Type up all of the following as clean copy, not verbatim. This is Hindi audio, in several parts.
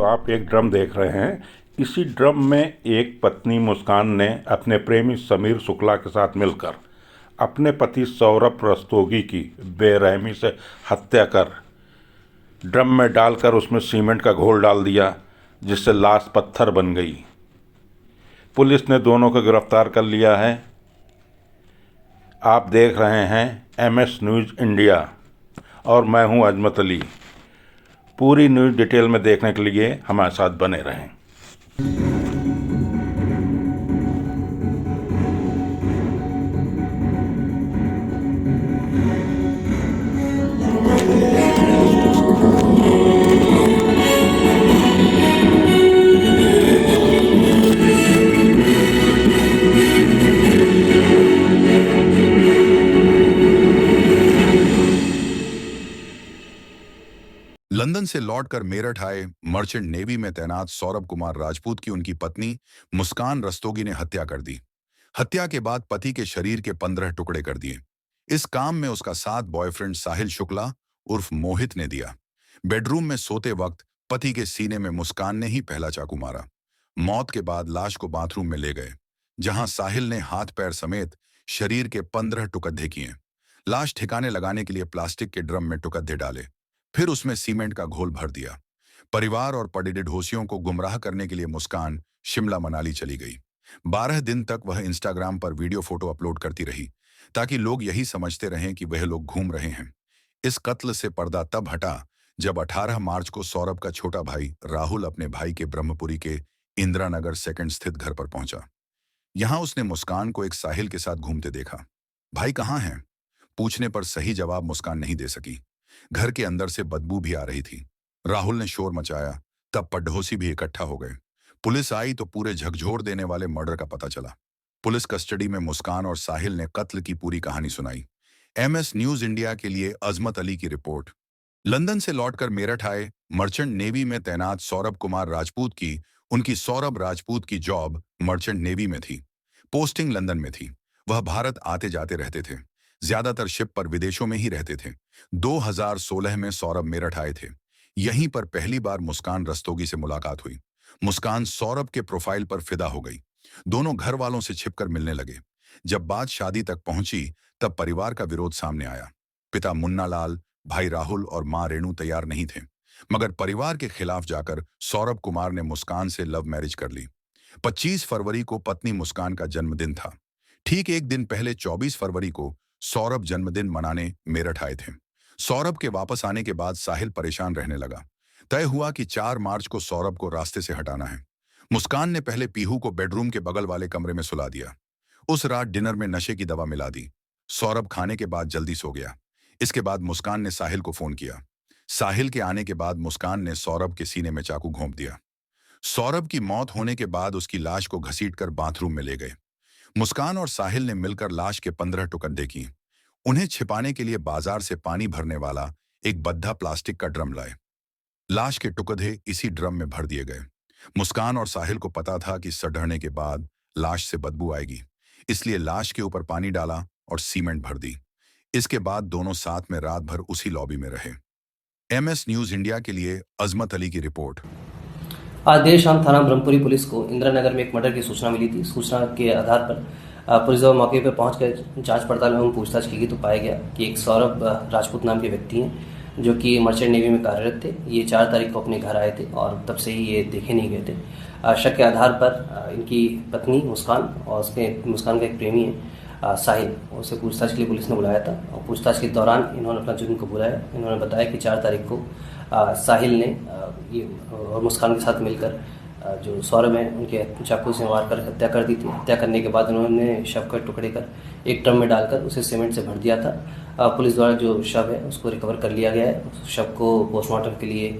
जो आप एक ड्रम देख रहे हैं, इसी ड्रम में एक पत्नी मुस्कान ने अपने प्रेमी समीर शुक्ला के साथ मिलकर अपने पति सौरभ रस्तोगी की बेरहमी से हत्या कर ड्रम में डालकर उसमें सीमेंट का घोल डाल दिया, जिससे लाश पत्थर बन गई। पुलिस ने दोनों को गिरफ्तार कर लिया है। आप देख रहे हैं MS न्यूज़ इंडिया और मैं हूं अजमत अली। पूरी न्यूज़ डिटेल में देखने के लिए हमारे साथ बने रहें। लंदन से लौटकर मेरठ आए मर्चेंट नेवी में तैनात सौरभ कुमार राजपूत की उनकी पत्नी मुस्कान रस्तोगी ने हत्या कर दी। हत्या के बाद पति के शरीर के 15 टुकड़े कर दिए। इस काम में उसका साथ बॉयफ्रेंड साहिल शुक्ला उर्फ मोहित ने दिया। बेडरूम में सोते वक्त पति के सीने में मुस्कान ने ही पहला चाकू मारा। मौत के बाद लाश को बाथरूम में ले गए, जहां साहिल ने हाथ पैर समेत शरीर के 15 टुकड़े किए। लाश ठिकाने लगाने के लिए प्लास्टिक के ड्रम में टुकड़े डाले, फिर उसमें सीमेंट का घोल भर दिया। परिवार और पड़ोसियों को गुमराह करने के लिए मुस्कान शिमला मनाली चली गई। 12 दिन तक वह इंस्टाग्राम पर वीडियो फोटो अपलोड करती रही, ताकि लोग यही समझते रहें कि वह लोग घूम रहे हैं। इस कत्ल से पर्दा तब हटा जब 18 मार्च को सौरभ का छोटा भाई राहुल अपने भाई के ब्रह्मपुरी के इंदिरा नगर सेकंड स्थित घर पर पहुंचा। यहां उसने मुस्कान को एक साहिल के साथ घूमते देखा। भाई कहाँ हैं? पूछने पर सही जवाब मुस्कान नहीं दे सकी। घर के अंदर से बदबू भी आ रही थी। राहुल ने शोर मचाया, तब पड़ोसी भी इकट्ठा हो गए। पुलिस आई तो पूरे झकझोर देने वाले मर्डर का पता चला। पुलिस कस्टडी में मुस्कान और साहिल ने कत्ल की पूरी कहानी सुनाई। MS न्यूज़ इंडिया के लिए अजमत अली की रिपोर्ट। लंदन से लौटकर मेरठ आए मर्चेंट नेवी में तैनात सौरभ कुमार राजपूत की उनकी सौरभ राजपूत की जॉब मर्चेंट नेवी में थी। पोस्टिंग लंदन में थी। वह भारत आते जाते रहते थे। ज्यादातर शिप पर विदेशों में ही रहते थे। 2016 में सौरभ मेरठ आए थे। यहीं पर पहली बार मुस्कान रस्तोगी से मुलाकात हुई। मुस्कान सौरभ के प्रोफाइल पर फिदा हो गई। दोनों घर वालों से छिपकर मिलने लगे। जब बात शादी तक पहुंची, तब परिवार का विरोध सामने आया। पिता मुन्ना लाल, भाई राहुल और मां रेणु तैयार नहीं थे, मगर परिवार के खिलाफ जाकर सौरभ कुमार ने मुस्कान से लव मैरिज कर ली। 25 फरवरी को पत्नी मुस्कान का जन्मदिन था। ठीक एक दिन पहले 24 फरवरी को सौरभ जन्मदिन मनाने मेरठ आए थे। सौरभ के वापस आने के बाद साहिल परेशान रहने लगा। तय हुआ कि 4 मार्च को सौरभ को रास्ते से हटाना है। मुस्कान ने पहले पीहू को बेडरूम के बगल वाले कमरे में सुला दिया। उस रात डिनर में नशे की दवा मिला दी। सौरभ खाने के बाद जल्दी सो गया। इसके बाद मुस्कान ने साहिल को फोन किया। साहिल के आने के बाद मुस्कान ने सौरभ के सीने में चाकू घोंप दिया। सौरभ की मौत होने के बाद उसकी लाश को घसीटकर बाथरूम में ले गए। मुस्कान और साहिल ने मिलकर लाश के 15 टुकड़े किए। उन्हें छिपाने के लिए बाजार से पानी भरने वाला एक बद्धा प्लास्टिक का ड्रम लाए। लाश के टुकड़े इसी ड्रम में भर दिए गए। मुस्कान और साहिल को पता था कि सड़ने के बाद लाश से बदबू आएगी, इसलिए लाश के ऊपर पानी डाला और सीमेंट भर दी। इसके बाद दोनों साथ में रात भर उसी लॉबी में रहे। MS न्यूज़ इंडिया के लिए अजमत अली की रिपोर्ट। आज देर शाम थाना ब्रह्मपुरी पुलिस को इंदिरा नगर में एक मर्डर की सूचना मिली थी। सूचना के आधार पर पुलिस जब मौके पर पहुंचकर जांच पड़ताल एवं पूछताछ की गई तो पाया गया कि एक सौरभ राजपूत नाम के व्यक्ति हैं, जो कि मर्चेंट नेवी में कार्यरत थे। ये 4 तारीख को अपने घर आए थे और तब से ही ये देखे नहीं गए थे। शक के आधार पर इनकी पत्नी मुस्कान और मुस्कान का एक प्रेमी है साहिल, उसे पूछताछ के लिए पुलिस ने बुलाया था। और पूछताछ के दौरान इन्होंने अपना जुर्म कबूला है। इन्होंने बताया कि 4 तारीख को साहिल ने ये और मुस्कान के साथ मिलकर जो सौरभ हैं उनके चाकू से मार कर हत्या कर दी थी। हत्या करने के बाद उन्होंने शव के टुकड़े कर एक ड्रम में डालकर उसे सीमेंट से भर दिया था। पुलिस द्वारा जो शव है उसको रिकवर कर लिया गया है। उस शव को पोस्टमार्टम के लिए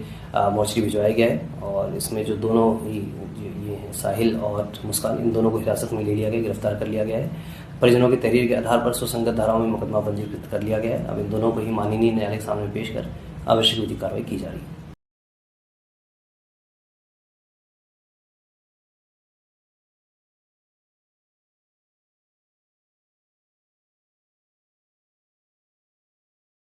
मोर्चरी भिजवाया गया है और इसमें जो दोनों ही ये हैं साहिल और मुस्कान, इन दोनों को हिरासत में ले लिया गया, गिरफ्तार कर लिया गया है। परिजनों की तहरीर के आधार पर सुसंगत धाराओं में मुकदमा पंजीकृत कर लिया गया है। अब इन दोनों को ही माननीय न्यायालय के सामने पेश कर आवश्यक विधिक कार्रवाई की जा रही है।